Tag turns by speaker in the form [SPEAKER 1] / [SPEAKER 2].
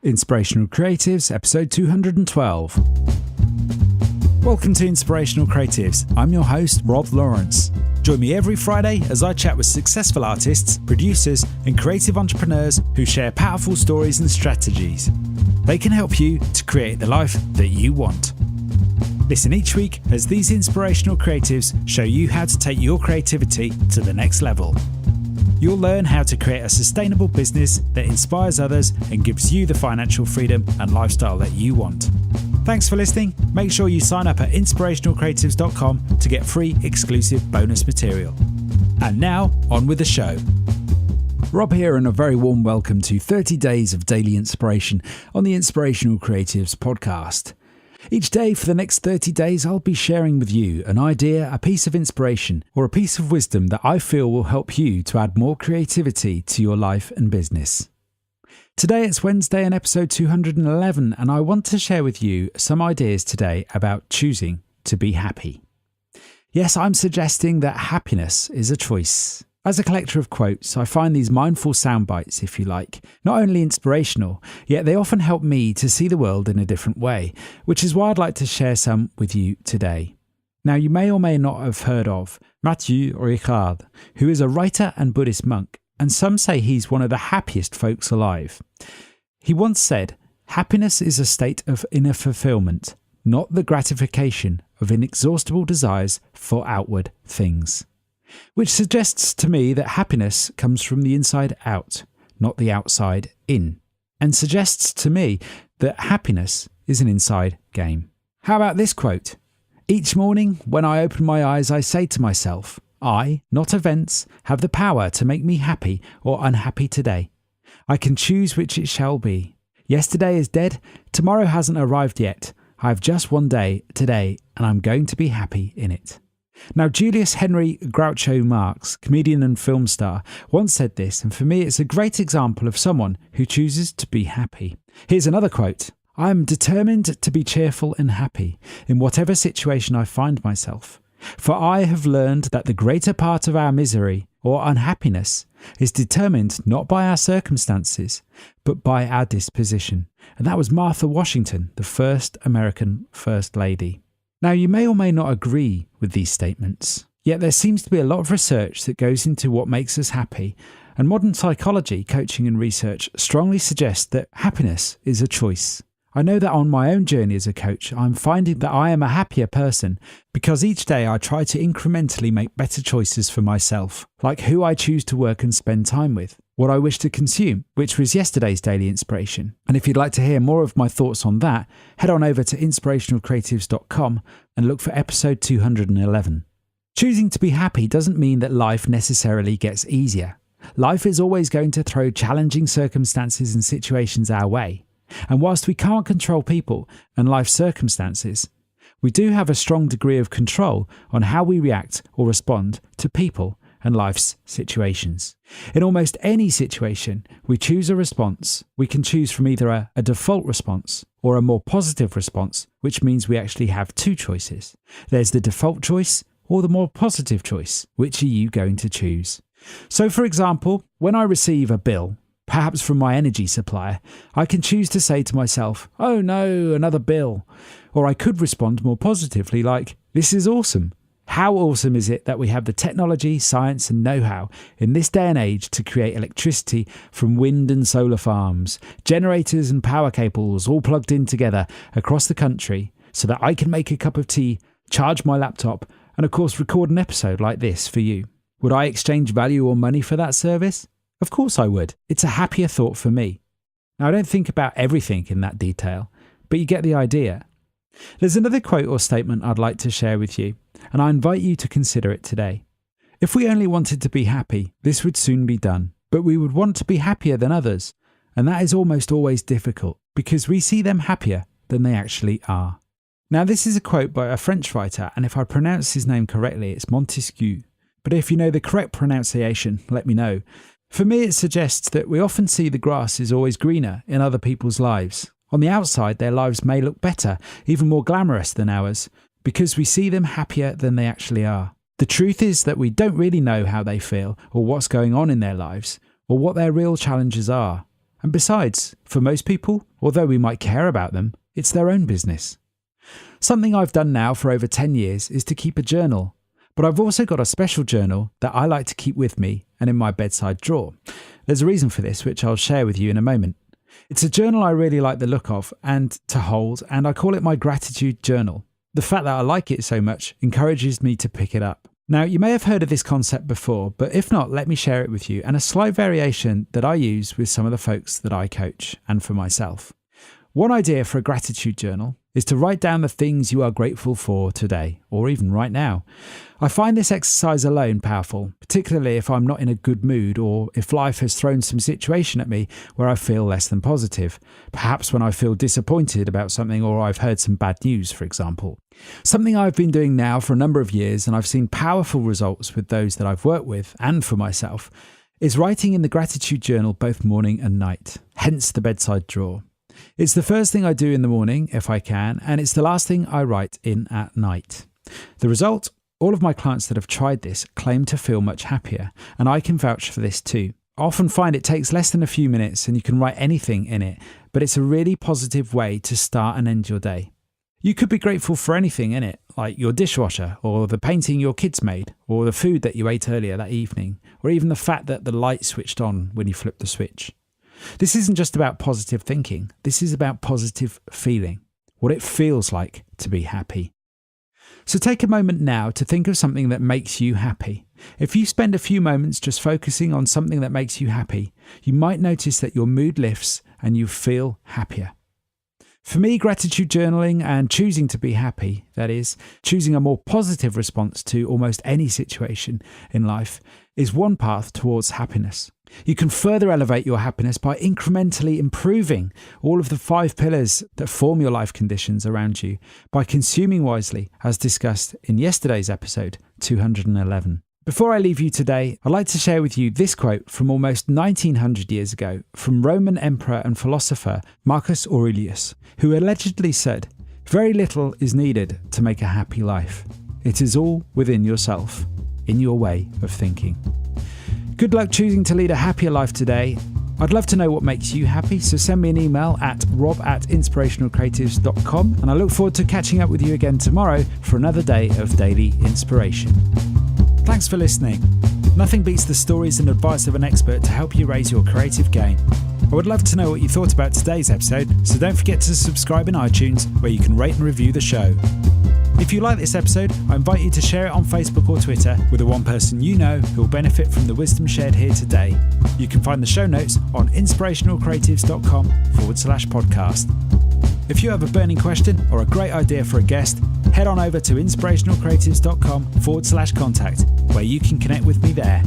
[SPEAKER 1] Inspirational Creatives, episode 212. Welcome to Inspirational Creatives. I'm your host, Rob Lawrence. Join me every Friday as I chat with successful artists, producers, and creative entrepreneurs who share powerful stories and strategies. They can help you to create the life that you want. Listen each week as these inspirational creatives show you how to take your creativity to the next level. You'll learn how to create a sustainable business that inspires others and gives you the financial freedom and lifestyle that you want. Thanks for listening. Make sure you sign up at inspirationalcreatives.com to get free exclusive bonus material. And now, on with the show. Rob here, and a very warm welcome to 30 Days of Daily Inspiration on the Inspirational Creatives podcast. Each day for the next 30 days, I'll be sharing with you an idea, a piece of inspiration, or a piece of wisdom that I feel will help you to add more creativity to your life and business. Today it's Wednesday and episode 211, and I want to share with you some ideas today about choosing to be happy. Yes, I'm suggesting that happiness is a choice. As a collector of quotes, I find these mindful sound bites, if you like, not only inspirational, yet they often help me to see the world in a different way, which is why I'd like to share some with you today. Now, you may or may not have heard of Mathieu Ricard, who is a writer and Buddhist monk, and some say he's one of the happiest folks alive. He once said, "Happiness is a state of inner fulfillment, not the gratification of inexhaustible desires for outward things." Which suggests to me that happiness comes from the inside out, not the outside in, and suggests to me that happiness is an inside game. How about this quote? "Each morning when I open my eyes, I say to myself, I, not events, have the power to make me happy or unhappy today. I can choose which it shall be. Yesterday is dead, tomorrow hasn't arrived yet. I have just one day, today, and I'm going to be happy in it." Now, Julius Henry Groucho Marx, comedian and film star, once said this, and for me it's a great example of someone who chooses to be happy. Here's another quote. "I am determined to be cheerful and happy in whatever situation I find myself. For I have learned that the greater part of our misery or unhappiness is determined not by our circumstances, but by our disposition." And that was Martha Washington, the first American First Lady. Now, you may or may not agree with these statements, yet there seems to be a lot of research that goes into what makes us happy, and modern psychology, coaching and research strongly suggest that happiness is a choice. I know that on my own journey as a coach, I'm finding that I am a happier person because each day I try to incrementally make better choices for myself, like who I choose to work and spend time with, what I wish to consume, which was yesterday's daily inspiration. And if you'd like to hear more of my thoughts on that, head on over to inspirationalcreatives.com and look for episode 211. Choosing to be happy doesn't mean that life necessarily gets easier. Life is always going to throw challenging circumstances and situations our way. And whilst we can't control people and life circumstances, we do have a strong degree of control on how we react or respond to people and life's situations. In almost any situation, we choose a response. We can choose from either a default response or a more positive response, which means we actually have two choices. There's the default choice or the more positive choice. Which are you going to choose? So, for example, when I receive a bill, perhaps from my energy supplier, I can choose to say to myself, "Oh no, another bill." Or I could respond more positively like, "This is awesome. How awesome is it that we have the technology, science and know-how in this day and age to create electricity from wind and solar farms, generators and power cables all plugged in together across the country so that I can make a cup of tea, charge my laptop and of course record an episode like this for you." Would I exchange value or money for that service? Of course I would. It's a happier thought for me. Now, I don't think about everything in that detail, but you get the idea. There's another quote or statement I'd like to share with you, and I invite you to consider it today. If we only wanted to be happy, this would soon be done. But we would want to be happier than others, and that is almost always difficult because we see them happier than they actually are. Now, this is a quote by a French writer, and if I pronounce his name correctly, it's Montesquieu. But if you know the correct pronunciation, let me know. For me, it suggests that we often see the grass is always greener in other people's lives. On the outside, their lives may look better, even more glamorous than ours, because we see them happier than they actually are. The truth is that we don't really know how they feel or what's going on in their lives or what their real challenges are. And besides, for most people, although we might care about them, it's their own business. Something I've done now for over 10 years is to keep a journal. But I've also got a special journal that I like to keep with me and in my bedside drawer. There's a reason for this, which I'll share with you in a moment. It's a journal I really like the look of and to hold, and I call it my gratitude journal. The fact that I like it so much encourages me to pick it up. Now, you may have heard of this concept before, but if not, let me share it with you, and a slight variation that I use with some of the folks that I coach and for myself. One idea for a gratitude journal is to write down the things you are grateful for today, or even right now. I find this exercise alone powerful, particularly if I'm not in a good mood or if life has thrown some situation at me where I feel less than positive. Perhaps when I feel disappointed about something or I've heard some bad news, for example. Something I've been doing now for a number of years, and I've seen powerful results with those that I've worked with and for myself, is writing in the gratitude journal both morning and night, hence the bedside drawer. It's the first thing I do in the morning, if I can, and it's the last thing I write in at night. The result? All of my clients that have tried this claim to feel much happier, and I can vouch for this too. I often find it takes less than a few minutes and you can write anything in it, but it's a really positive way to start and end your day. You could be grateful for anything in it, like your dishwasher, or the painting your kids made, or the food that you ate earlier that evening, or even the fact that the light switched on when you flipped the switch. This isn't just about positive thinking, this is about positive feeling, what it feels like to be happy. So take a moment now to think of something that makes you happy. If you spend a few moments just focusing on something that makes you happy, you might notice that your mood lifts and you feel happier. For me, gratitude journaling and choosing to be happy, that is, choosing a more positive response to almost any situation in life, is one path towards happiness. You can further elevate your happiness by incrementally improving all of the 5 pillars that form your life conditions around you by consuming wisely, as discussed in yesterday's episode 211. Before I leave you today, I'd like to share with you this quote from almost 1900 years ago from Roman emperor and philosopher Marcus Aurelius, who allegedly said, "Very little is needed to make a happy life. It is all within yourself, in your way of thinking." Good luck choosing to lead a happier life today. I'd love to know what makes you happy, so send me an email at rob@inspirationalcreatives.com, and I look forward to catching up with you again tomorrow for another day of daily inspiration. Thanks for listening. Nothing beats the stories and advice of an expert to help you raise your creative game. I would love to know what you thought about today's episode, so don't forget to subscribe in iTunes, where you can rate and review the show. If you like this episode, I invite you to share it on Facebook or Twitter with the one person you know who will benefit from the wisdom shared here today. You can find the show notes on inspirationalcreatives.com/podcast. If you have a burning question or a great idea for a guest, head on over to inspirationalcreatives.com/contact, where you can connect with me there.